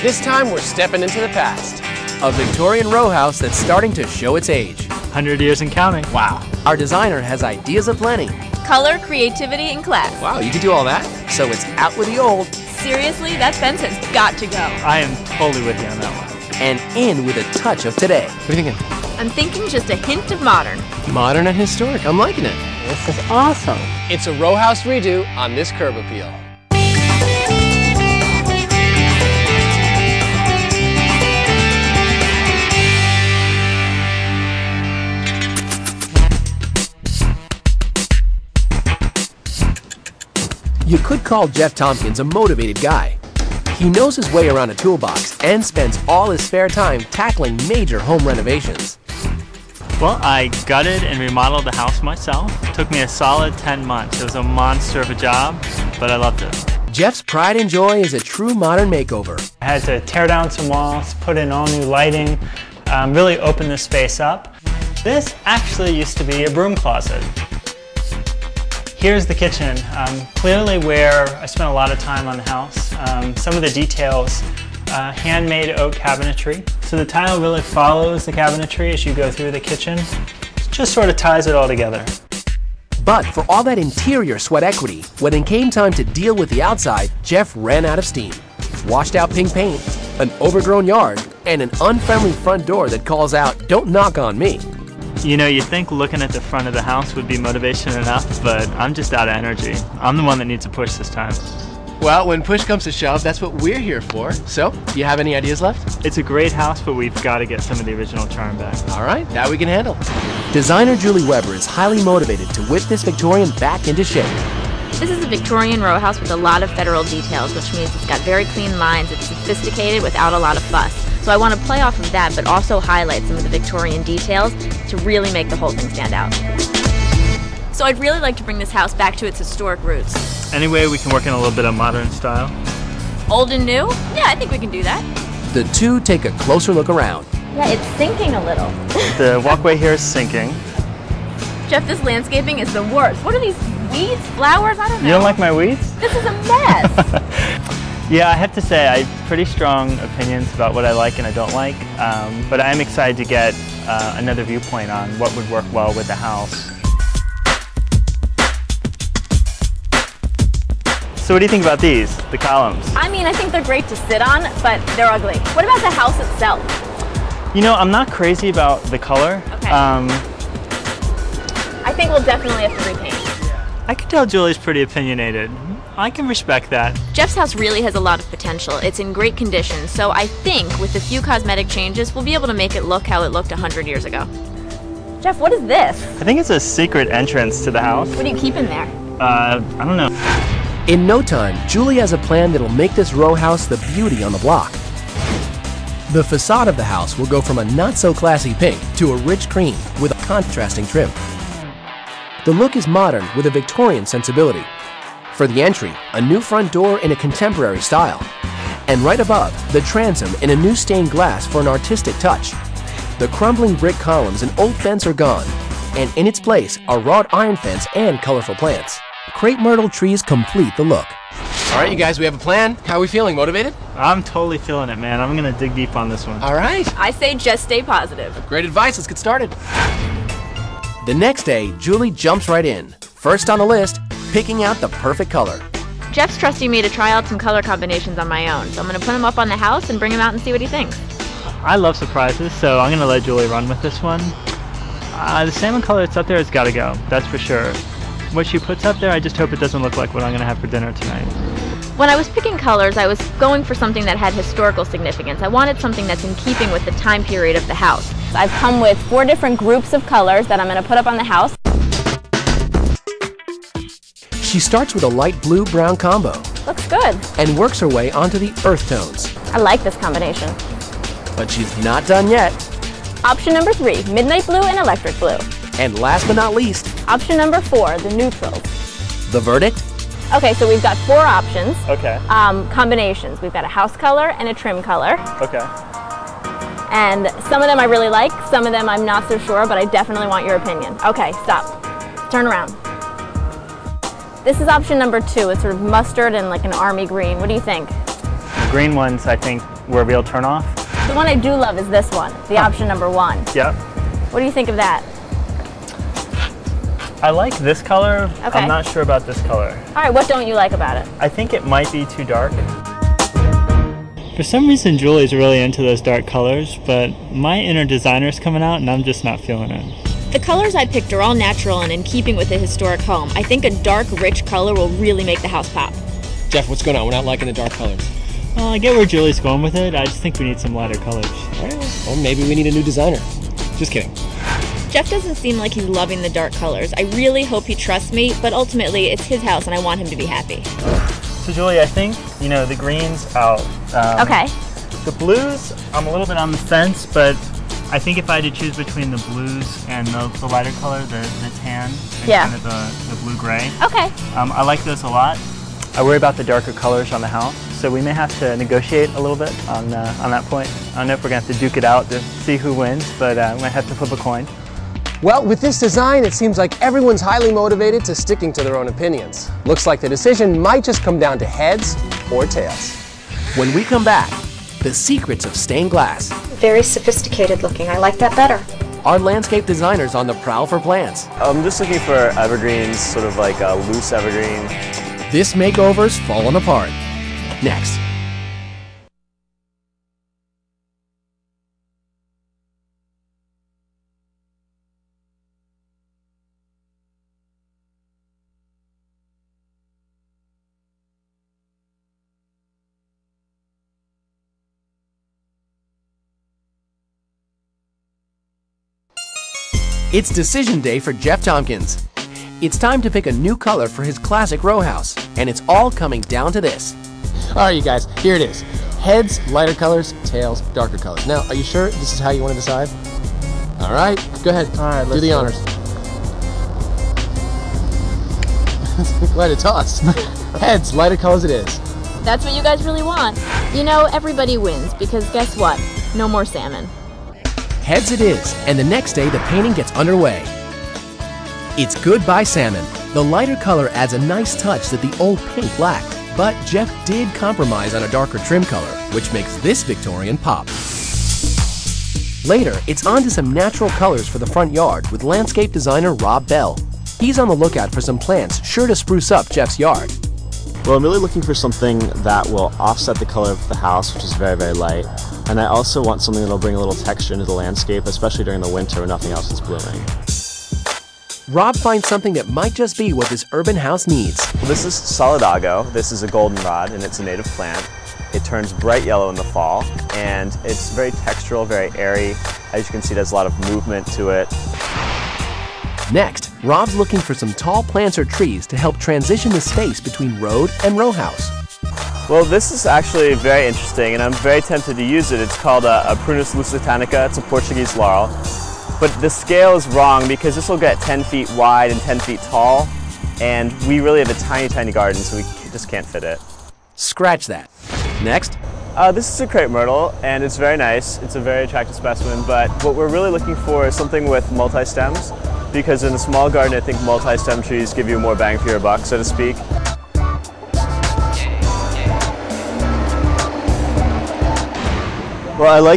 This time we're stepping into the past. A Victorian row house that's starting to show its age. 100 years and counting. Wow. Our designer has ideas aplenty. Color, creativity, and class. Wow, you can do all that? So it's out with the old. Seriously, that fence has got to go. I am totally with you on that one. And in with a touch of today. What are you thinking? I'm thinking just a hint of modern. Modern and historic. I'm liking it. This is awesome. It's a row house redo on this curb appeal. You could call Jeff Tompkins a motivated guy. He knows his way around a toolbox and spends all his spare time tackling major home renovations. Well, I gutted and remodeled the house myself. It took me a solid 10 months. It was a monster of a job, but I loved it. Jeff's pride and joy is a true modern makeover. I had to tear down some walls, put in all new lighting, really open the space up. This actually used to be a broom closet. Here's the kitchen, clearly where I spent a lot of time on the house. Some of the details, handmade oak cabinetry. So the tile really follows the cabinetry as you go through the kitchen. Just sort of ties it all together. But for all that interior sweat equity, when it came time to deal with the outside, Jeff ran out of steam. Washed out pink paint, an overgrown yard, and an unfriendly front door that calls out, "Don't knock on me." You know, you think looking at the front of the house would be motivation enough, but I'm just out of energy. I'm the one that needs to push this time. Well, when push comes to shove, that's what we're here for. So, do you have any ideas left? It's a great house, but we've got to get some of the original charm back. All right, that we can handle. Designer Julie Weber is highly motivated to whip this Victorian back into shape. This is a Victorian row house with a lot of federal details, which means it's got very clean lines. It's sophisticated without a lot of fuss. So I want to play off of that, but also highlight some of the Victorian details to really make the whole thing stand out. So I'd really like to bring this house back to its historic roots. Anyway, we can work in a little bit of modern style. Old and new? Yeah, I think we can do that. The two take a closer look around. Yeah, it's sinking a little. The walkway here is sinking. Jeff, this landscaping is the worst. What are these weeds, flowers? I don't know. You don't like my weeds? This is a mess. Yeah, I have to say I have pretty strong opinions about what I like and I don't like, but I'm excited to get another viewpoint on what would work well with the house. So what do you think about these, the columns? I mean, I think they're great to sit on, but they're ugly. What about the house itself? You know, I'm not crazy about the color. Okay. I think we'll definitely have to repaint. I can tell Julie's pretty opinionated. I can respect that. Jeff's house really has a lot of potential. It's in great condition, so I think with a few cosmetic changes, we'll be able to make it look how it looked 100 years ago. Jeff, what is this? I think it's a secret entrance to the house. What do you keep in there? I don't know. In no time, Julie has a plan that'll make this row house the beauty on the block. The facade of the house will go from a not-so-classy pink to a rich cream with a contrasting trim. The look is modern with a Victorian sensibility. For the entry, a new front door in a contemporary style. And right above, the transom in a new stained glass for an artistic touch. The crumbling brick columns and old fence are gone, and in its place are wrought iron fence and colorful plants. Crepe myrtle trees complete the look. All right, you guys, we have a plan. How are we feeling? Motivated? I'm totally feeling it, man. I'm gonna dig deep on this one. All right. I say just stay positive. Great advice. Let's get started. The next day, Julie jumps right in. First on the list, picking out the perfect color. Jeff's trusting me to try out some color combinations on my own, so I'm going to put them up on the house and bring him out and see what he thinks. I love surprises, so I'm gonna let Julie run with this one. The salmon color that's up there has got to go, that's for sure. What she puts up there, I just hope it doesn't look like what I'm gonna have for dinner tonight. When I was picking colors, I was going for something that had historical significance. I wanted something that's in keeping with the time period of the house. I've come with 4 different groups of colors that I'm going to put up on the house. She starts with a light blue-brown combo Looks good. and works her way onto the earth tones. I like this combination. But she's not done yet. Option number 3, midnight blue and electric blue. And last but not least, Option number 4, the neutrals. the verdict? Okay, so we've got 4 options. Okay. Combinations. We've got a house color and a trim color. Okay. And some of them I really like, some of them I'm not so sure, but I definitely want your opinion. Okay, stop. Turn around. This is option number 2. It's sort of mustard and like an army green. What do you think? green ones, I think, were a real turnoff. The one I do love is this one, the option number 1. Yep. What do you think of that? I like this color. Okay. I'm not sure about this color. All right, what don't you like about it? I think it might be too dark. For some reason, Julie's really into those dark colors, but my inner designer's coming out and I'm just not feeling it. The colors I picked are all natural and in keeping with the historic home. I think a dark, rich color will really make the house pop. Jeff, what's going on? We're not liking the dark colors. Well, I get where Julie's going with it. I just think we need some lighter colors. Or maybe we need a new designer. Just kidding. Jeff doesn't seem like he's loving the dark colors. I really hope he trusts me, but ultimately it's his house and I want him to be happy. So Julie, I think, the green's out. Okay. The blues, I'm a little bit on the fence, but I think if I had to choose between the blues and the lighter color, the tan, and kind of the blue-gray. Okay. I like those a lot. I worry about the darker colors on the house, so we may have to negotiate a little bit on that point. I don't know if we're going to have to duke it out to see who wins, but we might have to flip a coin. Well, with this design, it seems like everyone's highly motivated to sticking to their own opinions. Looks like the decision might just come down to heads or tails. When we come back, the secrets of stained glass. Very sophisticated looking. I like that better. Our landscape designers on the prowl for plants. I'm just looking for evergreens, sort of like a loose evergreen. This makeover's falling apart. Next. It's decision day for Jeff Tompkins. It's time to pick a new color for his classic row house, and it's all coming down to this. All right, you guys, here it is. Heads, lighter colors, tails, darker colors. Now, are you sure this is how you want to decide? All right, go ahead. All right, do the honors. Quite a toss. Heads, lighter colors it is. That's what you guys really want. You know, everybody wins because guess what? No more salmon. Heads it is, and the next day the painting gets underway. It's Goodbye Salmon. The lighter color adds a nice touch that the old pink lacked, but Jeff did compromise on a darker trim color, which makes this Victorian pop. Later, it's on to some natural colors for the front yard with landscape designer Rob Bell. He's on the lookout for some plants sure to spruce up Jeff's yard. Well, I'm really looking for something that will offset the color of the house, which is very, very light. And I also want something that will bring a little texture into the landscape, especially during the winter when nothing else is blooming. Rob finds something that might just be what this urban house needs. Well, this is solidago. This is a goldenrod, and it's a native plant. It turns bright yellow in the fall, and it's very textural, very airy. As you can see, there's a lot of movement to it. Next, Rob's looking for some tall plants or trees to help transition the space between road and row house. Well, this is actually very interesting, and I'm very tempted to use it. It's called a Prunus lusitanica. It's a Portuguese laurel. But the scale is wrong because this will get 10 feet wide and 10 feet tall, and we really have a tiny, tiny garden, so we just can't fit it. Scratch that. Next. This is a crepe myrtle, and it's very nice. It's a very attractive specimen, but what we're really looking for is something with multi-stems, because in a small garden, I think multi-stem trees give you more bang for your buck, so to speak. Well, I like